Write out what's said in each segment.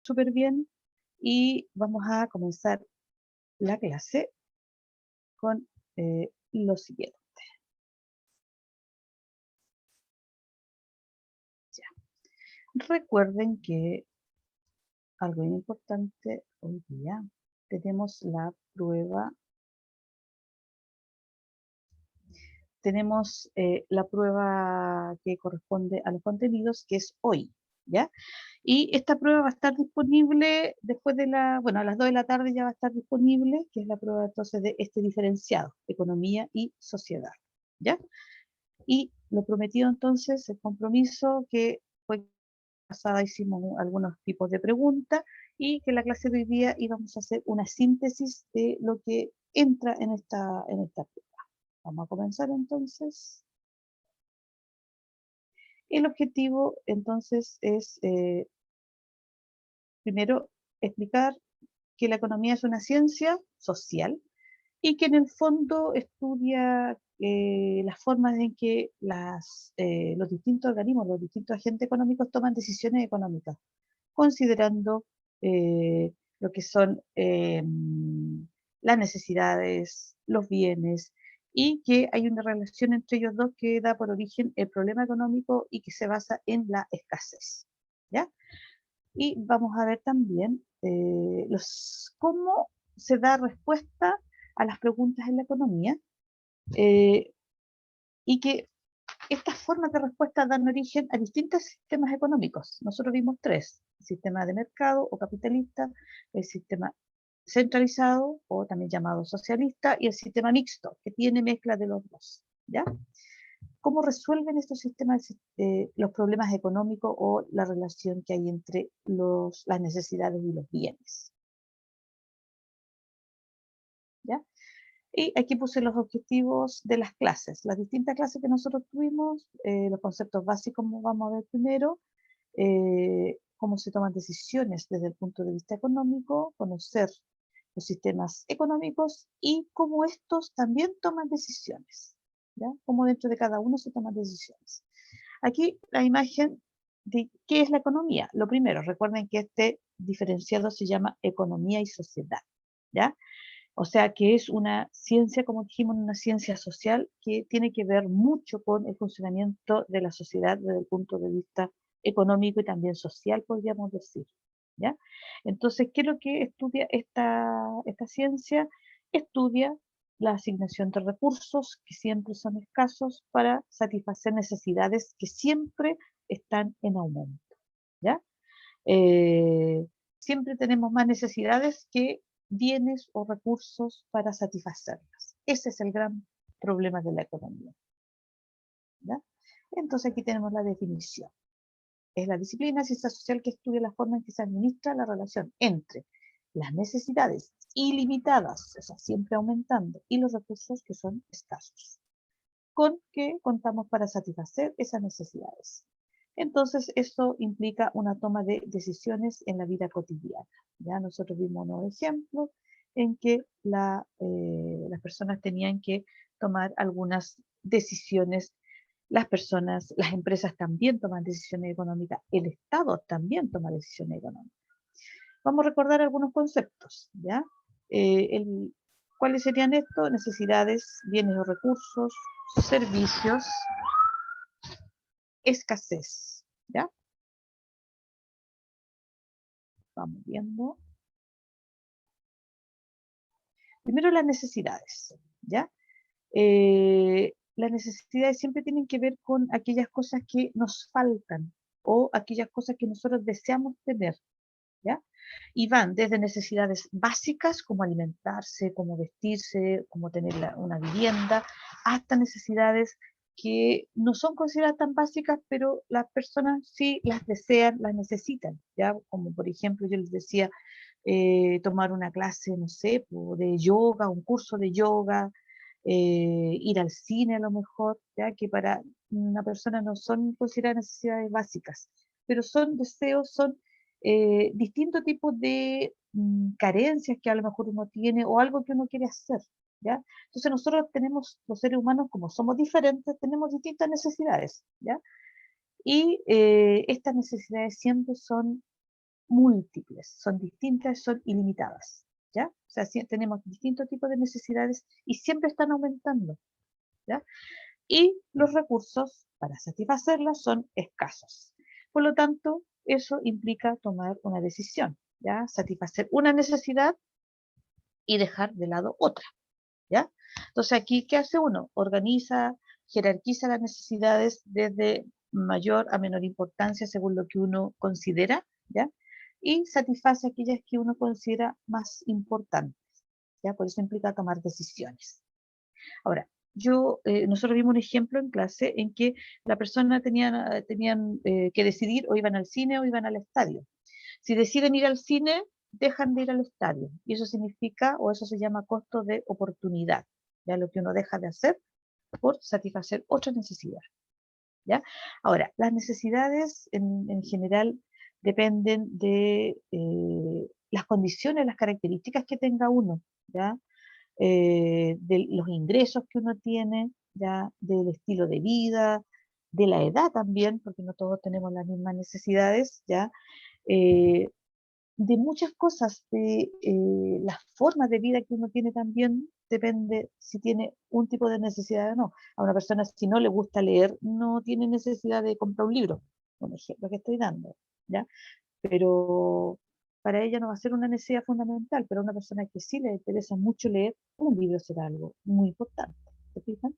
súper bien y vamos a comenzar la clase con lo siguiente. Ya. Recuerden que algo bien importante hoy día, tenemos la prueba, que corresponde a los contenidos, que es hoy, ¿ya? Y esta prueba va a estar disponible después de a las 2 de la tarde ya va a estar disponible, que es la prueba entonces de este diferenciado, economía y sociedad, ¿ya? Y lo prometido entonces, el compromiso que fue pasada hicimos algunos tipos de preguntas y que en la clase de hoy día íbamos a hacer una síntesis de lo que entra en esta prueba. Vamos a comenzar entonces. El objetivo entonces es primero explicar que la economía es una ciencia social y que en el fondo estudia las formas en que los distintos organismos, los distintos agentes económicos toman decisiones económicas, considerando lo que son las necesidades, los bienes, y que hay una relación entre ellos dos que da por origen el problema económico y que se basa en la escasez. ¿Ya? Y vamos a ver también cómo se da respuesta a las preguntas en la economía eh, y que estas formas de respuesta dan origen a distintos sistemas económicos. Nosotros vimos tres: el sistema de mercado o capitalista, el sistema centralizado o también llamado socialista y el sistema mixto, que tiene mezcla de los dos. ¿Ya? ¿Cómo resuelven estos sistemas los problemas económicos o la relación que hay entre las necesidades y los bienes? ¿Ya? Y aquí puse los objetivos de las clases, las distintas clases que nosotros tuvimos, los conceptos básicos como vamos a ver primero, cómo se toman decisiones desde el punto de vista económico, conocer los sistemas económicos y cómo estos también toman decisiones, ¿ya? Cómo dentro de cada uno se toman decisiones. Aquí la imagen de qué es la economía. Lo primero, recuerden que este diferenciado se llama economía y sociedad, ¿ya? O sea que es una ciencia, como dijimos, una ciencia social que tiene que ver mucho con el funcionamiento de la sociedad desde el punto de vista económico y también social, podríamos decir. ¿Ya? Entonces, ¿qué es lo que estudia esta ciencia? Estudia la asignación de recursos, que siempre son escasos, para satisfacer necesidades que siempre están en aumento. ¿Ya? Siempre tenemos más necesidades que bienes o recursos para satisfacerlas. Ese es el gran problema de la economía. ¿Ya? Entonces aquí tenemos la definición. Es la disciplina ciencia social que estudia la forma en que se administra la relación entre las necesidades ilimitadas, o sea, siempre aumentando, y los recursos que son escasos, con que contamos para satisfacer esas necesidades. Entonces, eso implica una toma de decisiones en la vida cotidiana. Ya nosotros vimos unos ejemplos en que las personas tenían que tomar algunas decisiones. Las empresas también toman decisiones económicas, el Estado también toma decisiones económicas. Vamos a recordar algunos conceptos, ¿ya? ¿Cuáles serían estos? Necesidades, bienes o recursos, servicios, escasez, ¿ya? Vamos viendo. Primero las necesidades, ¿ya? Las necesidades siempre tienen que ver con aquellas cosas que nos faltan o aquellas cosas que nosotros deseamos tener, ¿ya? Y van desde necesidades básicas como alimentarse, como vestirse, como tener una vivienda, hasta necesidades que no son consideradas tan básicas, pero las personas sí las desean, las necesitan, ¿ya? Como por ejemplo yo les decía, tomar una clase, no sé, de yoga, un curso de yoga, ir al cine a lo mejor, ya que para una persona no son consideradas necesidades básicas, pero son deseos, son distintos tipos de carencias que a lo mejor uno tiene o algo que uno quiere hacer, ¿ya? Entonces nosotros tenemos, los seres humanos, como somos diferentes, tenemos distintas necesidades, ¿ya? Y estas necesidades siempre son múltiples, son distintas, son ilimitadas, ¿ya? O sea, tenemos distintos tipos de necesidades y siempre están aumentando, ¿ya? Y los recursos para satisfacerlas son escasos. Por lo tanto, eso implica tomar una decisión, ¿ya? Satisfacer una necesidad y dejar de lado otra, ¿ya? Entonces aquí, ¿qué hace uno? Organiza, jerarquiza las necesidades desde mayor a menor importancia según lo que uno considera, ¿ya? Y satisface aquellas que uno considera más importantes, ¿ya? Por eso implica tomar decisiones. Ahora, nosotros vimos un ejemplo en clase en que la persona tenían que decidir o iban al cine o iban al estadio. Si deciden ir al cine, dejan de ir al estadio. Y eso significa, o eso se llama costo de oportunidad, ya lo que uno deja de hacer por satisfacer otra necesidad. ¿Ya? Ahora, las necesidades en general dependen de las condiciones, las características que tenga uno, ¿ya? De los ingresos que uno tiene, ya, del estilo de vida, de la edad también, porque no todos tenemos las mismas necesidades, ya, eh, de muchas cosas, de las formas de vida que uno tiene también, depende si tiene un tipo de necesidad o no. A una persona, si no le gusta leer, no tiene necesidad de comprar un libro, un ejemplo que estoy dando, ¿ya? Pero para ella no va a ser una necesidad fundamental, pero a una persona que sí le interesa mucho leer, un libro será algo muy importante. ¿Se fijan?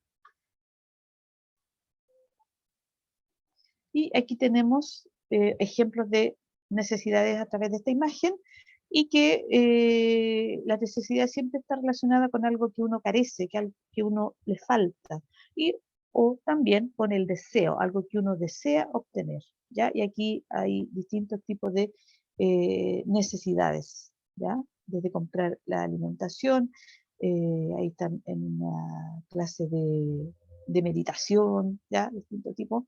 Y aquí tenemos ejemplos de necesidades a través de esta imagen y que la necesidad siempre está relacionada con algo que uno carece, que algo que uno le falta, y, o también con el deseo, algo que uno desea obtener, ¿ya? Y aquí hay distintos tipos de necesidades, ¿ya? Desde comprar la alimentación, ahí están en una clase de meditación, ¿ya? Distintos tipos,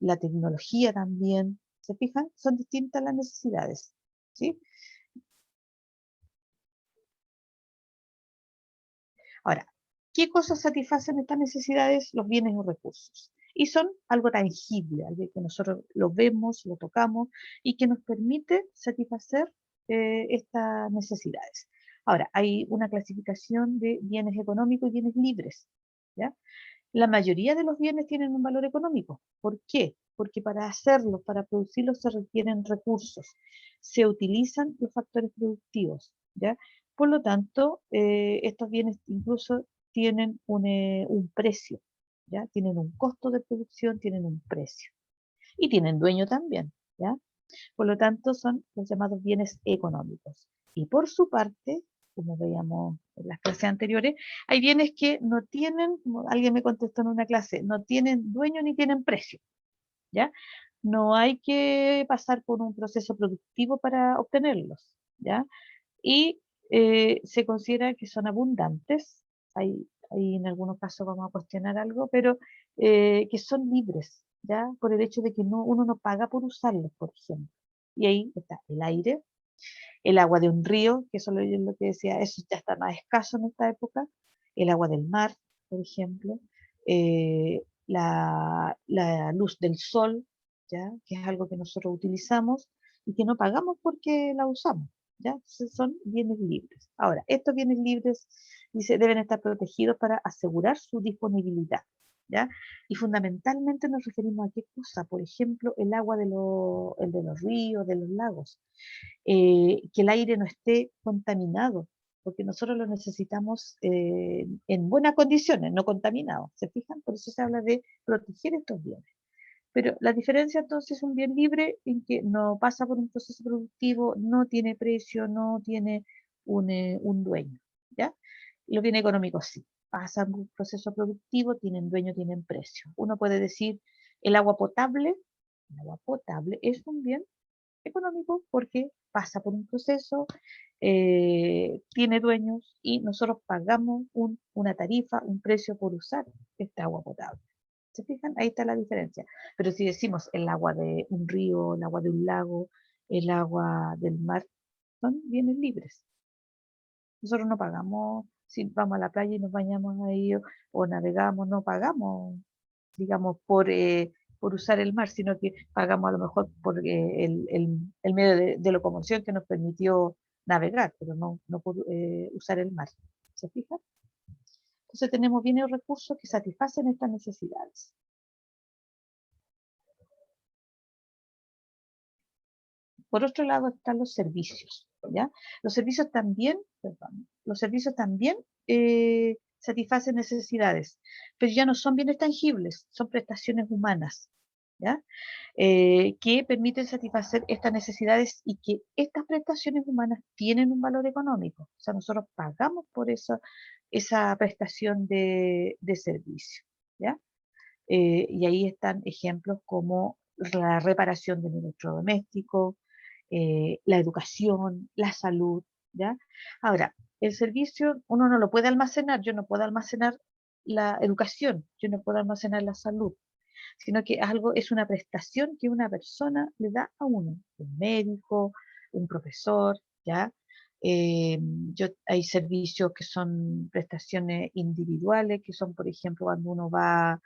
la tecnología también, ¿se fijan? Son distintas las necesidades, ¿sí? Ahora, ¿qué cosas satisfacen estas necesidades? Los bienes o recursos. Y son algo tangible, algo que nosotros lo vemos, lo tocamos y que nos permite satisfacer estas necesidades. Ahora, hay una clasificación de bienes económicos y bienes libres, ¿ya? La mayoría de los bienes tienen un valor económico. ¿Por qué? Porque para hacerlos, para producirlos, se requieren recursos. Se utilizan los factores productivos, ¿ya? Por lo tanto, estos bienes incluso tienen un precio, ¿ya? Tienen un costo de producción, tienen un precio. Y tienen dueño también, ¿ya? Por lo tanto, son los llamados bienes económicos. Y por su parte, como veíamos en las clases anteriores, hay bienes que no tienen, como alguien me contestó en una clase, no tienen dueño ni tienen precio, ¿ya? No hay que pasar por un proceso productivo para obtenerlos, ¿ya? Y se considera que son abundantes, hay en algunos casos vamos a cuestionar algo, pero que son libres, ¿ya? Por el hecho de que uno no paga por usarlos, por ejemplo. Y ahí está el aire, el agua de un río, que eso es lo que decía, eso ya está más escaso en esta época, el agua del mar, por ejemplo, la luz del sol, ¿ya? Que es algo que nosotros utilizamos y que no pagamos porque la usamos, ¿ya? Entonces son bienes libres. Ahora, estos bienes libres, dice, deben estar protegidos para asegurar su disponibilidad, ¿ya? Y fundamentalmente nos referimos a qué cosa, por ejemplo, el agua el de los ríos, de los lagos, que el aire no esté contaminado, porque nosotros lo necesitamos en buenas condiciones, no contaminado. ¿Se fijan? Por eso se habla de proteger estos bienes. Pero la diferencia entonces es un bien libre en que no pasa por un proceso productivo, no tiene precio, no tiene un dueño, ¿ya? Los bienes económicos sí, pasan por un proceso productivo, tienen dueño, tienen precio. Uno puede decir, el agua potable es un bien económico porque pasa por un proceso, tiene dueños y nosotros pagamos una tarifa, un precio por usar esta agua potable. ¿Se fijan? Ahí está la diferencia. Pero si decimos el agua de un río, el agua de un lago, el agua del mar, son bienes libres. Nosotros no pagamos, si vamos a la playa y nos bañamos ahí o navegamos, no pagamos, digamos, por por usar el mar, sino que pagamos a lo mejor por el medio de locomoción que nos permitió navegar, pero no por usar el mar. ¿Se fijan? Entonces tenemos bienes o recursos que satisfacen estas necesidades. Por otro lado están los servicios, ¿ya? Los servicios también, perdón, los servicios también satisfacen necesidades, pero ya no son bienes tangibles, son prestaciones humanas, ¿ya? Que permiten satisfacer estas necesidades y que estas prestaciones humanas tienen un valor económico. O sea, nosotros pagamos por esa prestación de servicio, ¿ya? Y ahí están ejemplos como la reparación de un electrodoméstico, la educación, la salud, ¿ya? Ahora, el servicio uno no lo puede almacenar, yo no puedo almacenar la educación, yo no puedo almacenar la salud, sino que es una prestación que una persona le da a uno, un médico, un profesor, ¿ya? Hay servicios que son prestaciones individuales, que son, por ejemplo, cuando uno va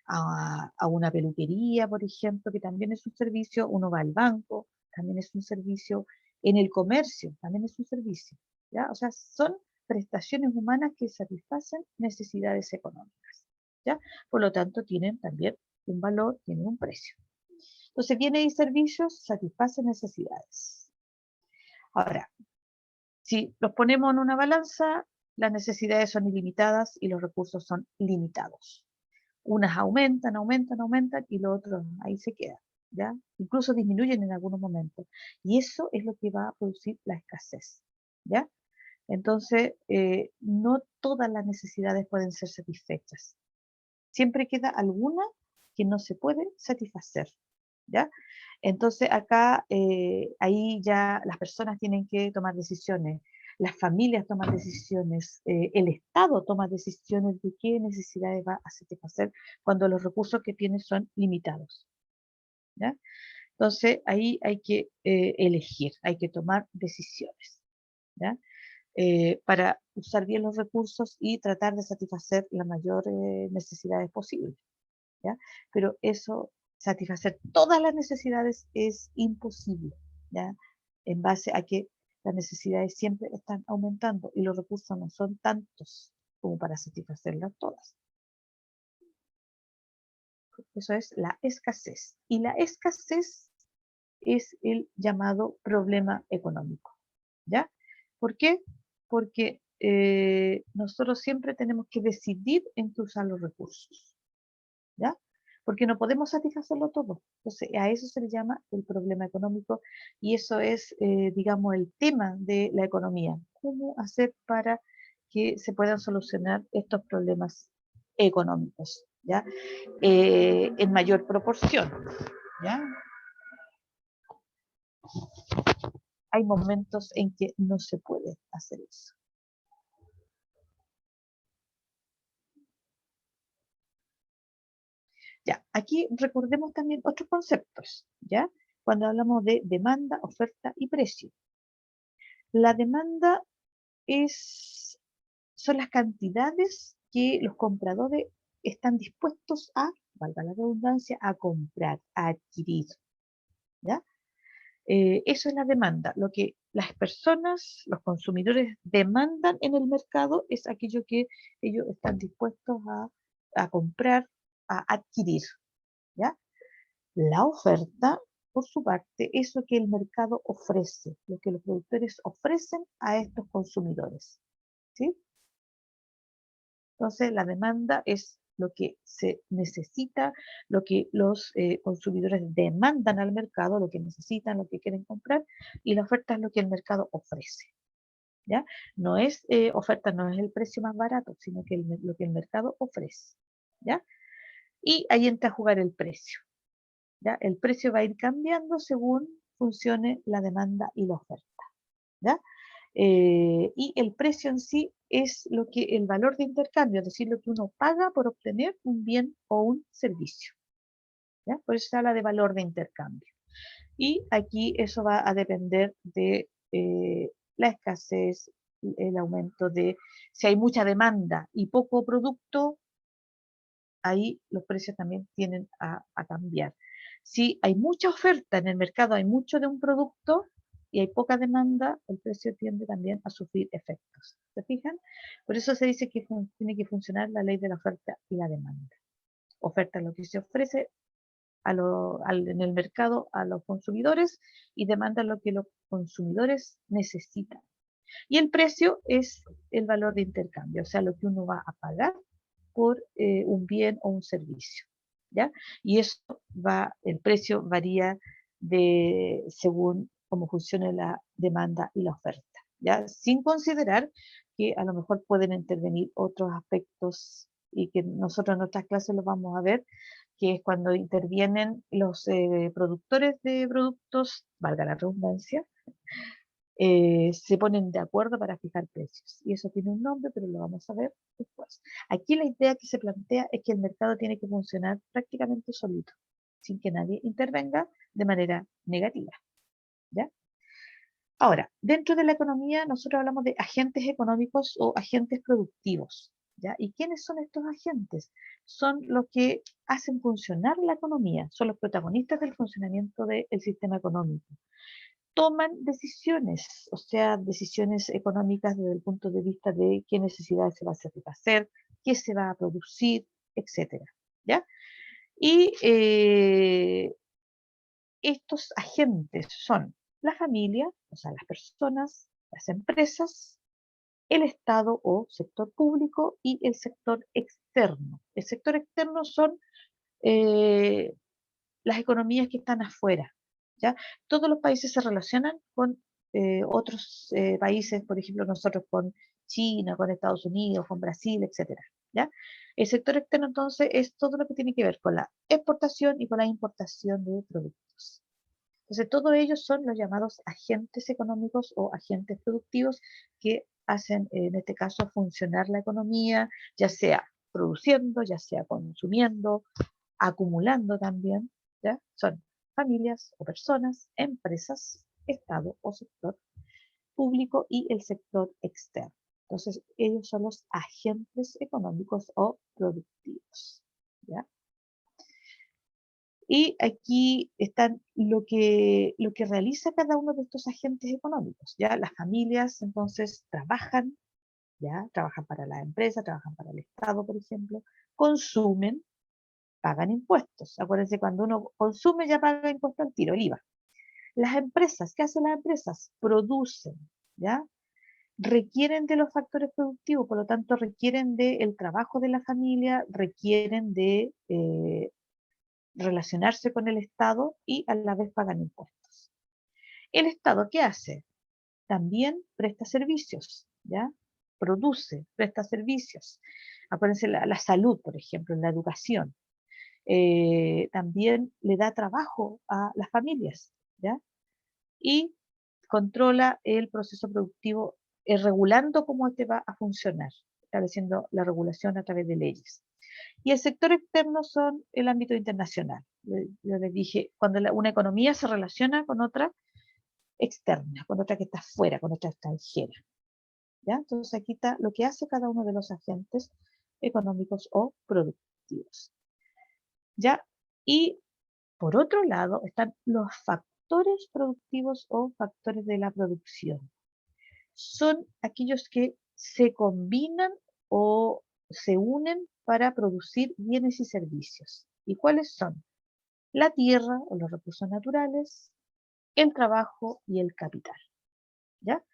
a una peluquería, por ejemplo, que también es un servicio, uno va al banco, también es un servicio, en el comercio, también es un servicio, ¿ya? O sea, son prestaciones humanas que satisfacen necesidades económicas, ¿ya? Por lo tanto, tienen también un valor, tienen un precio. Entonces, bienes y servicios satisfacen necesidades. Ahora, si los ponemos en una balanza, las necesidades son ilimitadas y los recursos son limitados. Unas aumentan y los otros ahí se quedan, ¿ya? Incluso disminuyen en algunos momentos. Y eso es lo que va a producir la escasez, ¿ya? Entonces, no todas las necesidades pueden ser satisfechas. Siempre queda alguna que no se puede satisfacer, ¿ya? Entonces, acá, ahí ya las personas tienen que tomar decisiones, las familias toman decisiones, el Estado toma decisiones de qué necesidades va a satisfacer cuando los recursos que tiene son limitados, ¿ya? Entonces, ahí hay que elegir, hay que tomar decisiones, ¿ya? Para usar bien los recursos y tratar de satisfacer las mayores necesidades posibles, ¿ya? Pero eso, satisfacer todas las necesidades es imposible, ¿ya? En base a que las necesidades siempre están aumentando y los recursos no son tantos como para satisfacerlas todas. Eso es la escasez. Y la escasez es el llamado problema económico, ¿ya? ¿Por qué? Porque nosotros siempre tenemos que decidir en qué usar los recursos, ¿ya? Porque no podemos satisfacerlo todo. Entonces, a eso se le llama el problema económico y eso es, digamos, el tema de la economía. ¿Cómo hacer para que se puedan solucionar estos problemas económicos, ¿ya? En mayor proporción, ¿ya? Hay momentos en que no se puede hacer eso. Ya, aquí recordemos también otros conceptos, ¿ya? Cuando hablamos de demanda, oferta y precio. La demanda son las cantidades que los compradores están dispuestos a, valga la redundancia, a comprar, a adquirir, ¿ya? Eso es la demanda. Lo que las personas, los consumidores demandan en el mercado es aquello que ellos están dispuestos a comprar, a adquirir, ¿ya? La oferta, por su parte, es lo que el mercado ofrece, lo que los productores ofrecen a estos consumidores, ¿sí? Entonces, la demanda es lo que se necesita, lo que los consumidores demandan al mercado, lo que necesitan, lo que quieren comprar, y la oferta es lo que el mercado ofrece, ¿ya? No es, oferta no es el precio más barato, sino que lo que el mercado ofrece, ¿ya? Y ahí entra a jugar el precio, ¿ya? El precio va a ir cambiando según funcione la demanda y la oferta, ¿ya? Y el precio en sí es el valor de intercambio, es decir, lo que uno paga por obtener un bien o un servicio, ¿ya? Por eso se habla de valor de intercambio. Y aquí eso va a depender de la escasez, el aumento de, si hay mucha demanda y poco producto, ahí los precios también tienden a cambiar. Si hay mucha oferta en el mercado, hay mucho de un producto y hay poca demanda, el precio tiende también a sufrir efectos. ¿Se fijan? Por eso se dice que tiene que funcionar la ley de la oferta y la demanda. Oferta lo que se ofrece en el mercado a los consumidores y demanda lo que los consumidores necesitan. Y el precio es el valor de intercambio, o sea, lo que uno va a pagar por un bien o un servicio, ¿ya? Y eso el precio varía según cómo funcione la demanda y la oferta, ¿ya? Sin considerar que a lo mejor pueden intervenir otros aspectos y que nosotros en nuestras clases los vamos a ver, que es cuando intervienen los productores de productos, valga la redundancia, se ponen de acuerdo para fijar precios. Y eso tiene un nombre, pero lo vamos a ver después. Aquí la idea que se plantea es que el mercado tiene que funcionar prácticamente solito, sin que nadie intervenga de manera negativa, ¿ya? Ahora, dentro de la economía nosotros hablamos de agentes económicos o agentes productivos, ¿ya? ¿Y quiénes son estos agentes? Son los que hacen funcionar la economía, son los protagonistas del funcionamiento del sistema económico. Toman decisiones, o sea, decisiones económicas desde el punto de vista de qué necesidades se va a satisfacer, qué se va a producir, etcétera, ¿ya? Y estos agentes son la familia, o sea, las personas, las empresas, el Estado o sector público y el sector externo. El sector externo son eh, las economías que están afuera, ¿ya? Todos los países se relacionan con otros países, por ejemplo, nosotros con China, con Estados Unidos, con Brasil, etcétera, ¿ya? El sector externo, entonces, es todo lo que tiene que ver con la exportación y con la importación de productos. Entonces, todos ellos son los llamados agentes económicos o agentes productivos que hacen, en este caso, funcionar la economía, ya sea produciendo, ya sea consumiendo, acumulando también, ¿ya? Son familias o personas, empresas, Estado o sector público y el sector externo. Entonces, ellos son los agentes económicos o productivos, ¿ya? Y aquí están lo que realiza cada uno de estos agentes económicos, ¿ya? Las familias, entonces, trabajan, ¿ya? Trabajan para la empresa, trabajan para el Estado, por ejemplo, consumen, pagan impuestos. Acuérdense, cuando uno consume ya paga impuesto al tiro, el IVA. Las empresas, ¿qué hacen las empresas? Producen, ¿ya? Requieren de los factores productivos, por lo tanto requieren del trabajo de la familia, requieren de relacionarse con el Estado y a la vez pagan impuestos. ¿El Estado qué hace? También presta servicios, ¿ya? Produce, presta servicios. Acuérdense la salud, por ejemplo, la educación. También le da trabajo a las familias, ¿ya? Y controla el proceso productivo, regulando cómo este va a funcionar, estableciendo la regulación a través de leyes. Y el sector externo son el ámbito internacional. Yo les dije, cuando una economía se relaciona con otra externa, con otra que está fuera, con otra extranjera, ¿ya? Entonces aquí está lo que hace cada uno de los agentes económicos o productivos, ¿ya? Y por otro lado, están los factores productivos o factores de la producción. Son aquellos que se combinan o se unen para producir bienes y servicios. ¿Y cuáles son? La tierra o los recursos naturales, el trabajo y el capital, ¿ya?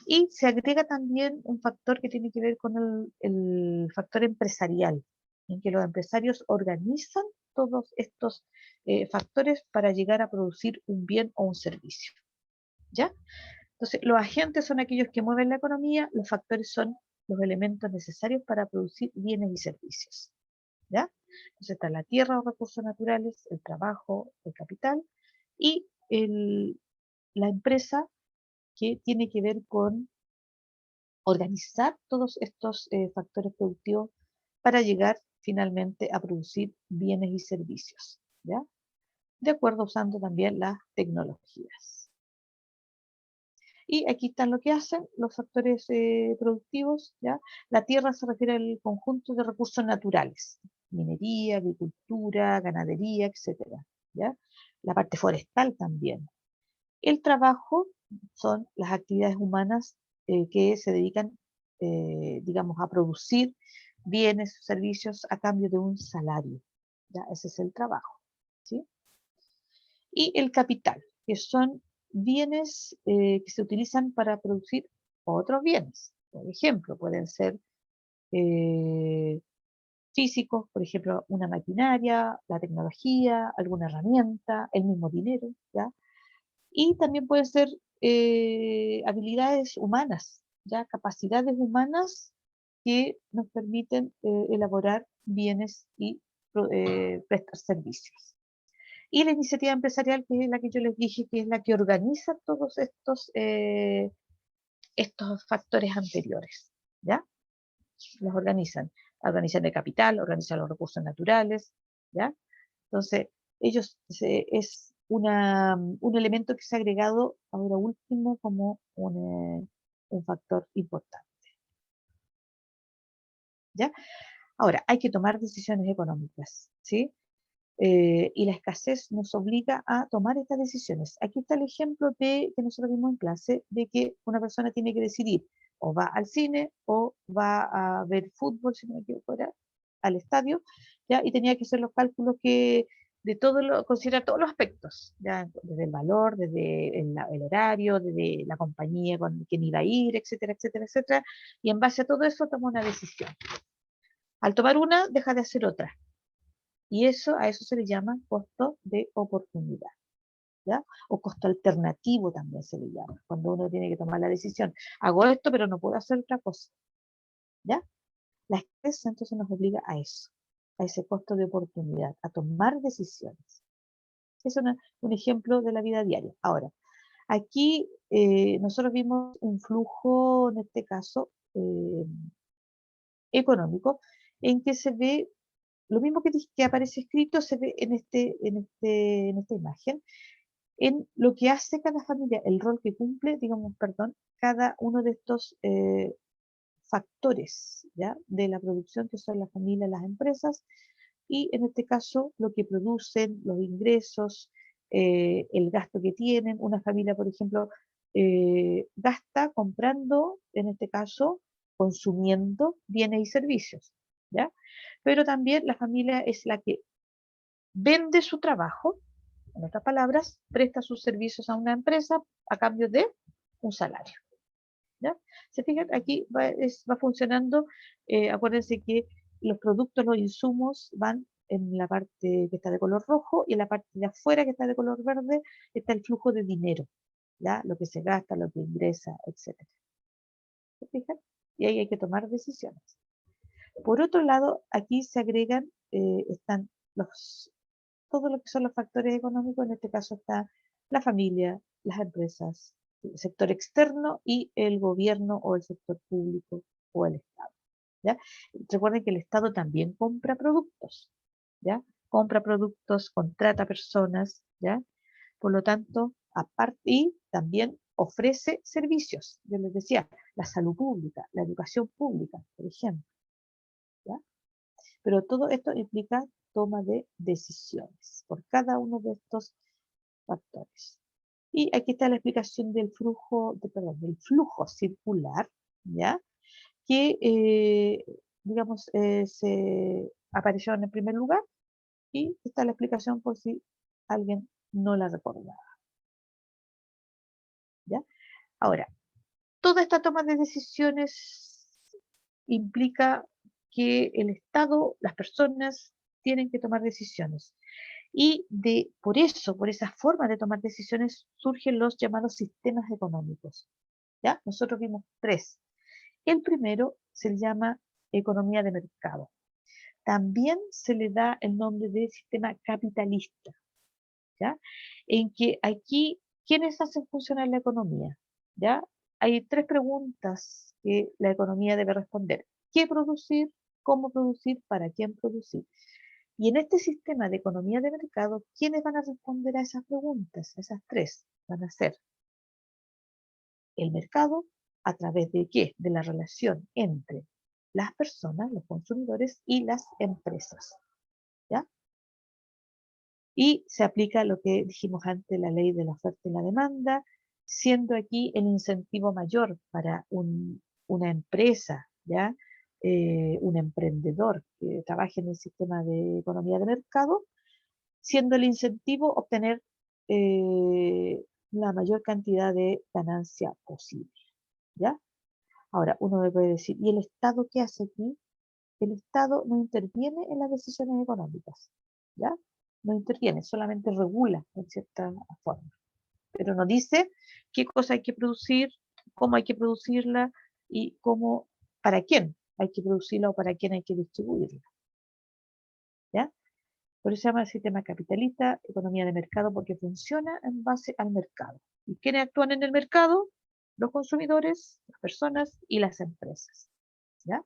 Y se agrega también un factor que tiene que ver con el factor empresarial, en que los empresarios organizan todos estos factores para llegar a producir un bien o un servicio, ¿ya? Entonces, los agentes son aquellos que mueven la economía, los factores son los elementos necesarios para producir bienes y servicios, ¿ya? Entonces está la tierra o recursos naturales, el trabajo, el capital y la empresa que tiene que ver con organizar todos estos factores productivos para llegar finalmente a producir bienes y servicios, ¿ya? De acuerdo usando también las tecnologías. Y aquí están lo que hacen los factores productivos, ¿ya? La tierra se refiere al conjunto de recursos naturales, minería, agricultura, ganadería, etcétera, ¿ya? La parte forestal también. El trabajo son las actividades humanas que se dedican, digamos, a producir bienes o servicios a cambio de un salario, ¿ya? Ese es el trabajo, ¿sí? Y el capital, que son bienes que se utilizan para producir otros bienes. Por ejemplo, pueden ser eh, físicos, por ejemplo, una maquinaria, la tecnología, alguna herramienta, el mismo dinero, ¿ya? Y también pueden ser habilidades humanas, ¿ya? Capacidades humanas que nos permiten elaborar bienes y prestar servicios. Y la iniciativa empresarial, que es la que yo les dije, que es la que organiza todos estos factores anteriores, ¿ya? Los organizan el capital, organizan los recursos naturales, ¿ya? Entonces, es un elemento que se ha agregado ahora último como un factor importante, ¿ya? Ahora, hay que tomar decisiones económicas, ¿sí? Y la escasez nos obliga a tomar estas decisiones. Aquí está el ejemplo que nosotros vimos en clase, de que una persona tiene que decidir o va al cine o va a ver fútbol, si no me equivoco, era, al estadio, ¿ya? Y tenía que hacer los cálculos considerar todos los aspectos, ¿ya? Desde el valor, desde el horario, desde la compañía con quien iba a ir, etcétera, etcétera, etcétera. Y en base a todo eso toma una decisión. Al tomar una, deja de hacer otra. Y a eso se le llama costo de oportunidad, ¿ya? O costo alternativo también se le llama, cuando uno tiene que tomar la decisión. Hago esto, pero no puedo hacer otra cosa, ¿ya? La escasez entonces nos obliga a eso, a ese costo de oportunidad, a tomar decisiones. Es un ejemplo de la vida diaria. Ahora, aquí nosotros vimos un flujo, en este caso, económico, en que se ve lo mismo que aparece escrito, se ve en esta imagen, en lo que hace cada familia, el rol que cumple, digamos, perdón, cada uno de estos factores, ¿ya? De la producción, que son las familias, las empresas, y en este caso lo que producen, los ingresos, el gasto que tienen. Una familia, por ejemplo, gasta comprando, en este caso, consumiendo bienes y servicios, ¿ya? Pero también la familia es la que vende su trabajo, en otras palabras, presta sus servicios a una empresa a cambio de un salario, ¿ya? Se fijan, aquí va funcionando, acuérdense que los productos, los insumos van en la parte que está de color rojo, y en la parte de afuera que está de color verde está el flujo de dinero, ¿ya? Lo que se gasta, lo que ingresa, etcétera. ¿Se fijan? Y ahí hay que tomar decisiones. Por otro lado, aquí se agregan, están todo lo que son los factores económicos. En este caso está la familia, las empresas, el sector externo y el gobierno o el sector público o el Estado, ¿ya? Recuerden que el Estado también compra productos, ¿ya? Compra productos, contrata personas, ¿ya? Por lo tanto, aparte, y también ofrece servicios. Yo les decía, la salud pública, la educación pública, por ejemplo, ¿ya? Pero todo esto implica toma de decisiones por cada uno de estos factores. Y aquí está la explicación del flujo circular, ¿ya? Que, digamos, se apareció en el primer lugar, y está la explicación por si alguien no la recordaba, ¿ya? Ahora, toda esta toma de decisiones implica que el Estado, las personas, tienen que tomar decisiones. Y por esa forma de tomar decisiones, surgen los llamados sistemas económicos, ¿ya? Nosotros vimos tres. El primero se llama economía de mercado. También se le da el nombre de sistema capitalista, ¿ya? En que aquí, ¿quiénes hacen funcionar la economía? ¿Ya? Hay tres preguntas que la economía debe responder. ¿Qué producir? ¿Cómo producir? ¿Para quién producir? Y en este sistema de economía de mercado, ¿quiénes van a responder a esas preguntas? Esas tres van a ser el mercado. ¿A través de qué? De la relación entre las personas, los consumidores, y las empresas. Y se aplica lo que dijimos antes, la ley de la oferta y la demanda, siendo aquí el incentivo mayor para una empresa, ¿ya? Un emprendedor que trabaje en el sistema de economía de mercado, siendo el incentivo obtener la mayor cantidad de ganancia posible, ¿ya? Ahora, uno me puede decir, ¿y el Estado qué hace aquí? El Estado no interviene en las decisiones económicas, ¿ya? No interviene, solamente regula en cierta forma, pero no dice qué cosa hay que producir, cómo hay que producirla y cómo, para quién hay que producirla o para quién hay que distribuirla, ¿ya? Por eso se llama el sistema capitalista, economía de mercado, porque funciona en base al mercado. ¿Y quiénes actúan en el mercado? Los consumidores, las personas y las empresas, ¿ya?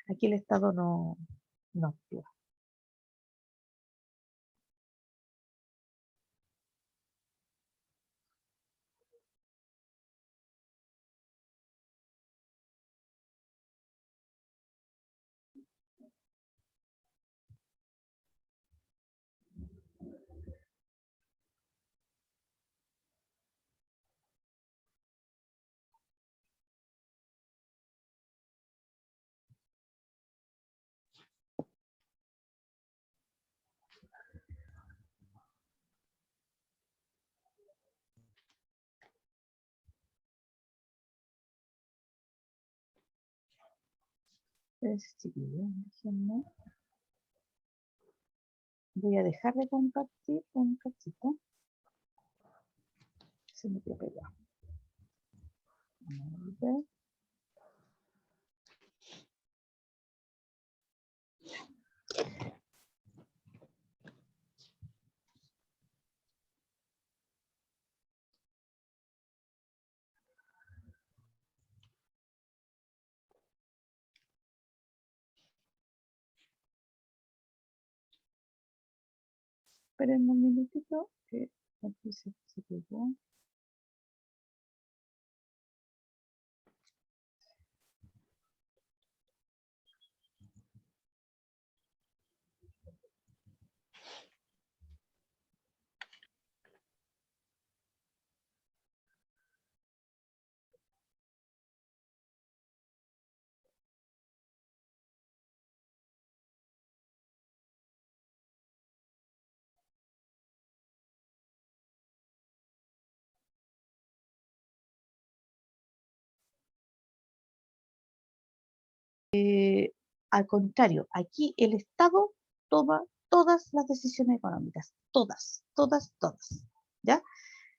Aquí el Estado no actúa. Entonces, chiquillos, déjenme. Voy a dejar de compartir un cachito. Se me quedó pegado. Vamos a ver. Esperen un minutito que aquí se pegó. Al contrario, aquí el Estado toma todas las decisiones económicas, todas, todas, todas, ¿ya?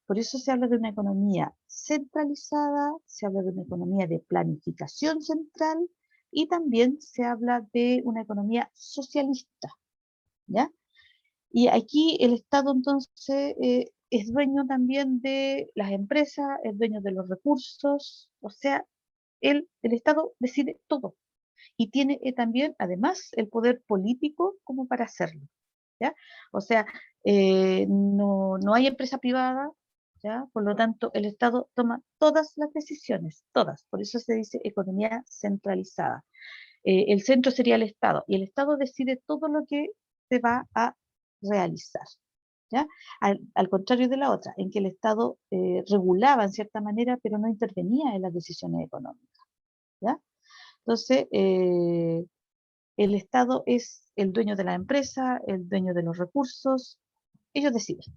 Por eso se habla de una economía centralizada, se habla de una economía de planificación central y también se habla de una economía socialista, ¿ya? Y aquí el Estado entonces es dueño también de las empresas, es dueño de los recursos, o sea, el Estado decide todo y tiene también, además, el poder político como para hacerlo, ¿ya? O sea, no hay empresa privada, ¿ya? Por lo tanto, el Estado toma todas las decisiones, todas. Por eso se dice economía centralizada. El centro sería el Estado y el Estado decide todo lo que se va a realizar, ¿ya? Al contrario de la otra, en que el Estado regulaba en cierta manera, pero no intervenía en las decisiones económicas, ¿ya? Entonces, el Estado es el dueño de la empresa, el dueño de los recursos, ellos deciden.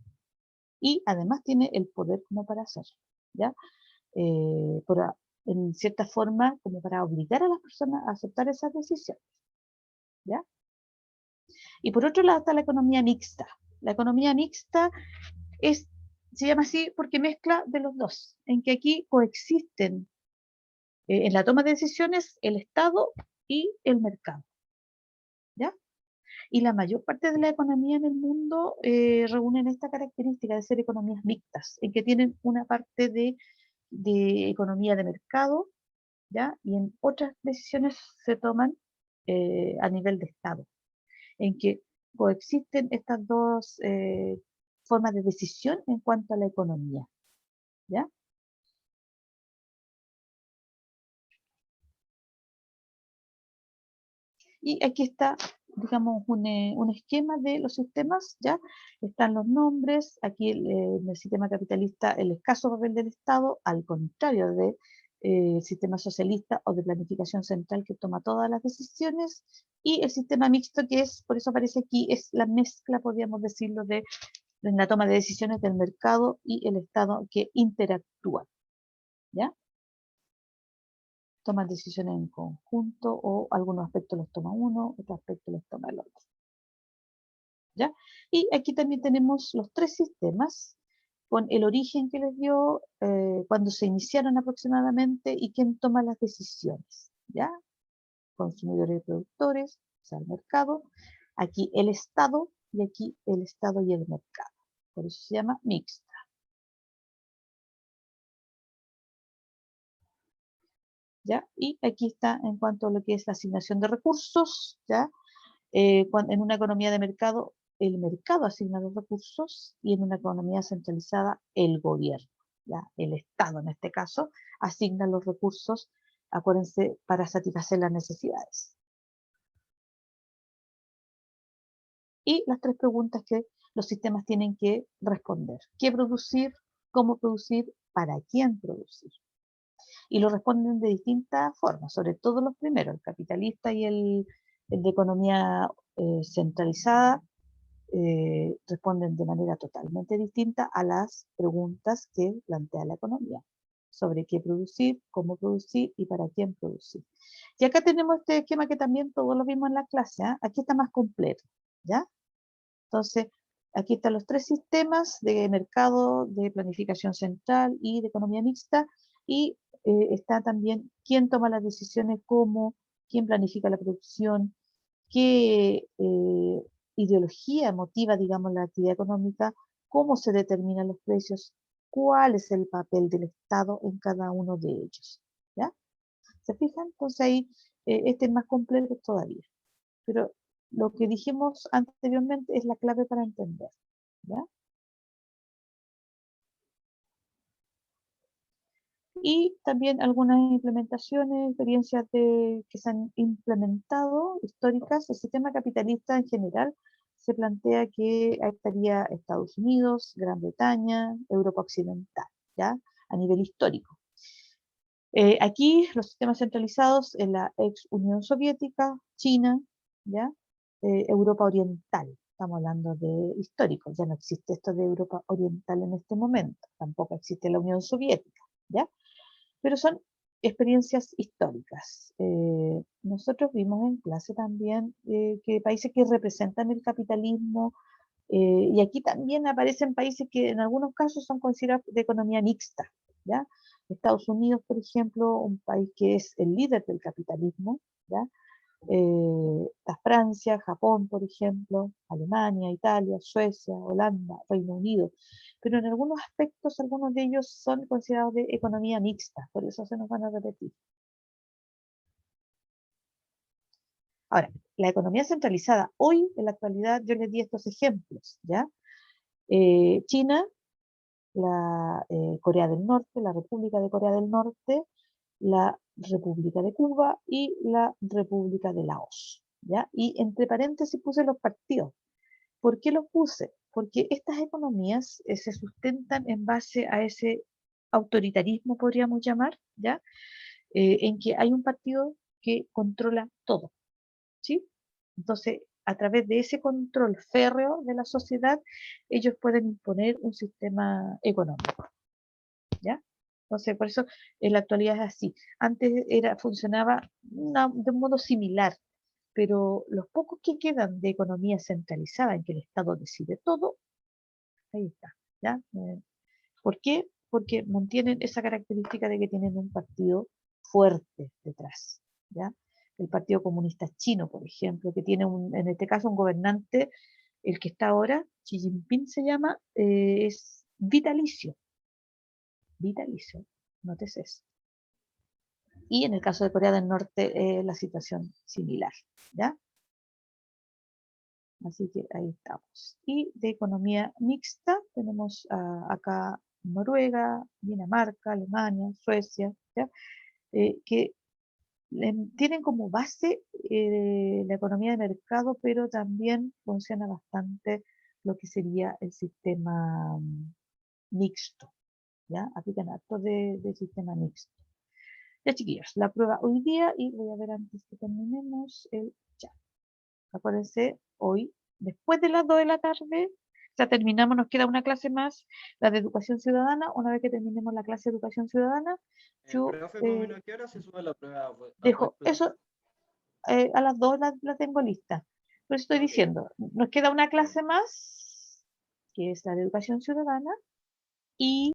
Y además tiene el poder como para hacerlo, ¿ya? En cierta forma, como para obligar a las personas a aceptar esas decisiones, ¿ya? Y por otro lado está la economía mixta. La economía mixta es, se llama así porque mezcla de los dos, en que aquí coexisten en la toma de decisiones el Estado y el mercado, ¿ya? Y la mayor parte de la economía en el mundo reúnen esta característica de ser economías mixtas, en que tienen una parte de economía de mercado, ¿ya? Y en otras decisiones se toman a nivel de Estado, en que coexisten estas dos formas de decisión en cuanto a la economía, ¿ya? Y aquí está digamos, un esquema de los sistemas, ¿ya? Están los nombres, aquí en el sistema capitalista el escaso papel del Estado, al contrario de sistema socialista o de planificación central que toma todas las decisiones, y el sistema mixto que es, por eso aparece aquí, es la mezcla, podríamos decirlo, de la toma de decisiones del mercado y el Estado que interactúan, ¿ya? Toman decisiones en conjunto o algunos aspectos los toma uno, otros aspectos los toma el otro, ¿ya? Y aquí también tenemos los tres sistemas con el origen que les dio, cuando se iniciaron aproximadamente y quién toma las decisiones, ¿ya? Consumidores y productores, o sea, el mercado, aquí el Estado y aquí el Estado y el mercado. Por eso se llama mixta. ¿Ya? Y aquí está en cuanto a lo que es la asignación de recursos, ¿ya? En una economía de mercado, el mercado asigna los recursos y en una economía centralizada, el gobierno, ¿ya? El Estado en este caso, asigna los recursos, acuérdense, para satisfacer las necesidades. Y las tres preguntas que los sistemas tienen que responder. ¿Qué producir? ¿Cómo producir? ¿Para quién producir? Y lo responden de distintas formas, sobre todo los primeros, el capitalista y el de economía centralizada, responden de manera totalmente distinta a las preguntas que plantea la economía sobre qué producir, cómo producir y para quién producir. Y acá tenemos este esquema que también todos lo vimos en la clase, ¿eh? Aquí está más completo, ¿ya? Entonces, aquí están los tres sistemas de mercado, de planificación central y de economía mixta, y está también quién toma las decisiones, cómo, quién planifica la producción, qué ideología motiva, digamos, la actividad económica, cómo se determinan los precios, cuál es el papel del Estado en cada uno de ellos. ¿Ya? ¿Se fijan? Entonces ahí este es más complejo todavía. Pero lo que dijimos anteriormente es la clave para entender. ¿Ya? Y también algunas implementaciones, experiencias que se han implementado, históricas. El sistema capitalista en general se plantea que ahí estaría Estados Unidos, Gran Bretaña, Europa Occidental, ¿ya? A nivel histórico. Aquí los sistemas centralizados en la ex Unión Soviética, China, ¿ya? Europa Oriental. Estamos hablando de históricos, ya no existe esto de Europa Oriental en este momento, tampoco existe la Unión Soviética, ¿ya? Pero son experiencias históricas. Nosotros vimos en clase también que países que representan el capitalismo, y aquí también aparecen países que en algunos casos son considerados de economía mixta, ¿ya? Estados Unidos, por ejemplo, un país que es el líder del capitalismo, ¿ya? Está Francia, Japón, por ejemplo, Alemania, Italia, Suecia, Holanda, Reino Unido, pero en algunos aspectos, algunos de ellos son considerados de economía mixta, por eso se nos van a repetir. Ahora, la economía centralizada, hoy, en la actualidad, yo les di estos ejemplos, ¿ya? China, Corea del Norte, la República de Corea del Norte, la República de Cuba y la República de Laos, ¿ya? Y entre paréntesis puse los partidos. ¿Por qué los puse? Porque estas economías se sustentan en base a ese autoritarismo, podríamos llamar, ¿ya? En que hay un partido que controla todo, ¿sí? Entonces, a través de ese control férreo de la sociedad, ellos pueden imponer un sistema económico, ¿ya? Entonces, por eso en la actualidad es así. Antes funcionaba de un modo similar, pero los pocos que quedan de economía centralizada en que el Estado decide todo, ahí está, ¿ya? ¿Por qué? Porque mantienen esa característica de que tienen un partido fuerte detrás, ¿ya? El Partido Comunista Chino, por ejemplo, que tiene en este caso un gobernante, el que está ahora, Xi Jinping se llama, es vitalicio, vitalicio, nótese eso. Y en el caso de Corea del Norte, la situación similar, ¿ya? Así que ahí estamos. Y de economía mixta tenemos acá Noruega, Dinamarca, Alemania, Suecia, ¿ya? Que tienen como base la economía de mercado, pero también funciona bastante lo que sería el sistema mixto, ¿ya? Aplican harto de sistema mixto. Ya, chiquillos, la prueba hoy día, y voy a ver antes que terminemos el chat. Acuérdense, hoy, después de las 2 de la tarde, ya terminamos, nos queda una clase más, la de educación ciudadana. Una vez que terminemos la clase de educación ciudadana, yo Profe, más o menos, ¿a qué hora se sube la prueba a dejo puesto? eso, a las 2 la tengo lista. Pero estoy Ok. diciendo, nos queda una clase más, que es la de educación ciudadana, y